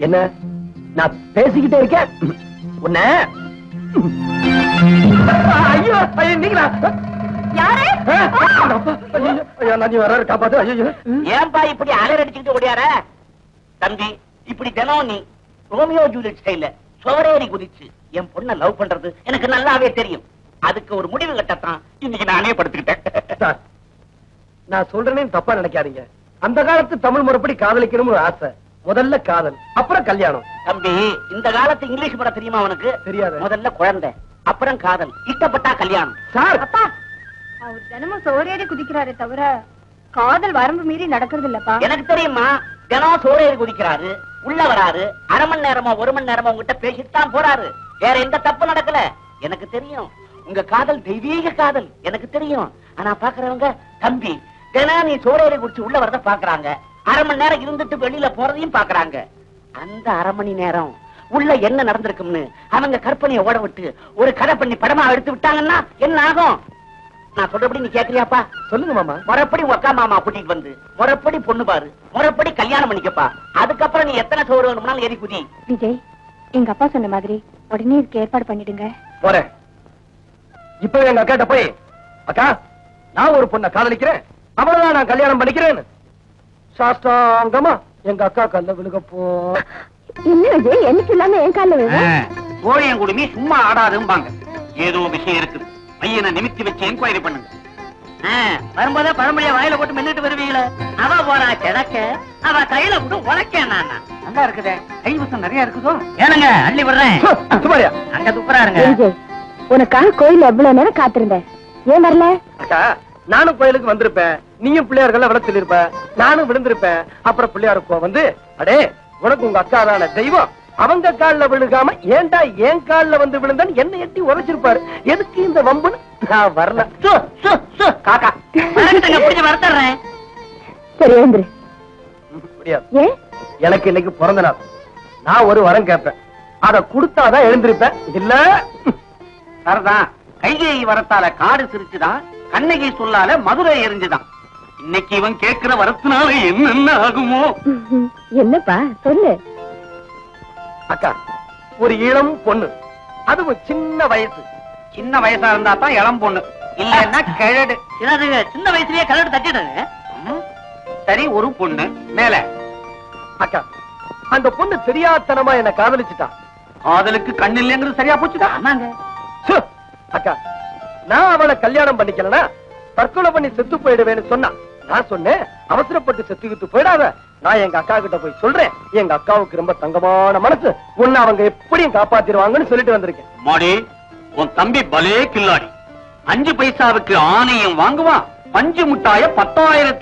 என்ன நான் பேசிக்கிட்டே இருக்கேன் உன்ன ஐயோ நீங்களா ஏன்பா இப்படி அலர் அடிச்சுக்கிட்டு ஓடியார தம்பி? இப்படி தினம் நீ ரோமியோ ஜூலியட் ஸ்டைல்ல சோரேறி குதிச்சு என் பொண்ண லவ் பண்றது எனக்கு நல்லாவே தெரியும். அதுக்கு ஒரு முடிவு கட்டத்தான் இன்னைக்கு நானே படுத்துக்கிட்டேன். நான் சொல்றேன்னு தப்பா நினைக்காதீங்க. அந்த காலத்து தமிழ் முறைப்படி காதலிக்கணும்னு ஆசை. முதல்ல காதல், அப்புறம் கல்யாணம். தம்பி, இந்த காலத்து இங்கிலீஷ் படம் தெரியுமா உனக்கு? தெரியாது. முதல்ல குழந்தை, அப்புறம் காதல், இஷ்டப்பட்டா கல்யாணம். சார், அப்பா அவர் தினமும் சோறேறி குதிக்கிறாரே தவிர காதல் வரம்பு மீறி நடக்கிறது இல்லப்பா. எனக்கு தெரியுமா, தினம் சோறேறி குதிக்கிறாரு, உள்ள வராரு, அரை மணி நேரமோ 1 மணி நேரமோ உங்ககிட்ட பேசிட்டு தான் போறாரு. வேற எந்த தப்பு நடக்கல. எனக்கு தெரியும் உங்க காதல் தெய்வீக காதல், எனக்கு தெரியும். ஆனா பாக்குறவங்க தம்பி தினம் நீ சோறேறி குடிச்சு உள்ள வரத பாக்குறாங்க, அரை மணி நேரம் இருந்துட்டு வெளியில போறதையும் பாக்குறாங்க. அந்த அரை மணி நேரம் உள்ள என்ன நடந்திருக்கும்னு அவங்க கற்பனையை ஓட விட்டு ஒரு கதை பண்ணி படமா எடுத்து விட்டாங்கன்னா என்ன ஆகும்? நான் சொல்றபடி நீ கேக்குறியாப்பா? சொல்லுங்க மாமா. முறைப்படி அக்கா மாமா கூட்டிட்டு வந்து முறைப்படி பொண்ணு பாரு, முறைப்படி கல்யாணம் பண்ணிக்கப்பா. அதுக்கப்புறம் நீ எத்தனை சோறு வேணும்னாலும் ஏறி குதி. விஜய், எங்க அப்பா சொன்ன மாதிரி உடனே இதுக்கு ஏற்பாடு பண்ணிடுங்க. போறேன். இப்ப எங்க அக்காட்ட போய், அக்கா நான் ஒரு பொண்ணை காதலிக்கிறேன், அவளதான் நான் கல்யாணம் பண்ணிக்கிறேன்னு சாஷ்டாங்கமா எங்க அக்கா கல்ல விழுகப்போ. என்ன விஜய், எனக்கு இல்லாம என் கால கோழியன் குடுமி சும்மா ஆடாதும்பாங்க. ஏதோ விஷயம் இருக்குது. பையனை நிமித்தி வச்சு என்கொயரி பண்ணுங்க. வரும்போதே பழமொழிய வாயில போட்டு மென்னிட்டு வருவீங்களே. அவ போறா கிடக்க, அவ கையில விட்டு உழைக்க. நல்லா இருக்குதே, கைவசம் நிறைய இருக்குதோ. ஏனுங்க அள்ளி விடுறேன். சுமாரியா அங்க துப்புரா இருங்க. விஜய், உனக்காக கோயில் எவ்வளவு நேரம் காத்திருந்தேன், ஏன் வரல? அக்கா, நானும் கோயிலுக்கு வந்திருப்பேன், நீயும் பிள்ளையார்கள் விட சொல்லிருப்ப, நானும் விழுந்திருப்பேன். அப்புறம் பிள்ளையாருக்கோ வந்து, அடே உனக்கு உங்க அக்கா தான தெய்வம், அவங்க கால்ல விழுகாம ஏன்டா என் கால்ல வந்து விழுந்தான்னு என்ன எட்டி உரைச்சிருப்பாரு. எதுக்கு இந்த வம்புன்னு நான் வரல. காக்கா பிடிச்சு வரத்தர்றேன். சரி எழுந்துரு. முடியாது. ஏன்? எனக்கு இன்னைக்கு பிறந்த நாள். நான் ஒரு வரம் கேட்பேன், அத கொடுத்தாதான் எழுந்திருப்பேன். இல்ல சரிதான். கைகேயி வரத்தால காடு சிரிச்சுதான், கண்ணகி சொல்லால மதுரை எரிஞ்சுதான். இன்னைக்கு இவன் கேட்கிற வரத்தினால என்னென்ன ஆகுமோ? என்னப்பா சொல்லு. அக்கா, ஒரு இளம் பொண்ணு, அதுவும் சின்ன வயசு. சின்ன வயசா இருந்தா தான் இளம் பொண்ணு, இல்லன்னா கிழடு. சின்ன வயசுலயே கிழடு தட்டிடுங்க. சரி, ஒரு பொண்ணு மேல. அக்கா, அந்த பொண்ணு தெரியாதனமா என்ன காதலிச்சுட்டா. காதலுக்கு கண்ணு இல்லைங்கிறது சரியா போச்சுதான். ஆமாங்க. அக்கா, நான் அவளை கல்யாணம் பண்ணிக்கலனா தற்கொலை பண்ணி செத்து போயிடுவேன்னு சொன்னா. நான் சொன்னேன், அவசரப்பட்டு செத்துக்கிட்டு போயிடாத, நான் எங்க அக்கா கிட்ட போய் சொல்றேன். எங்க அக்காவுக்கு ரொம்ப தங்கமான மனசு, உன்னை அவங்க எப்படியும் காப்பாத்திடுவாங்கன்னு சொல்லிட்டு வந்திருக்கேன். மாடி, உன் தம்பி பலே கில்லாடி. 5 பைசாவுக்கு ஆணையம் வாங்குவான், பஞ்சு முட்டாய 10,000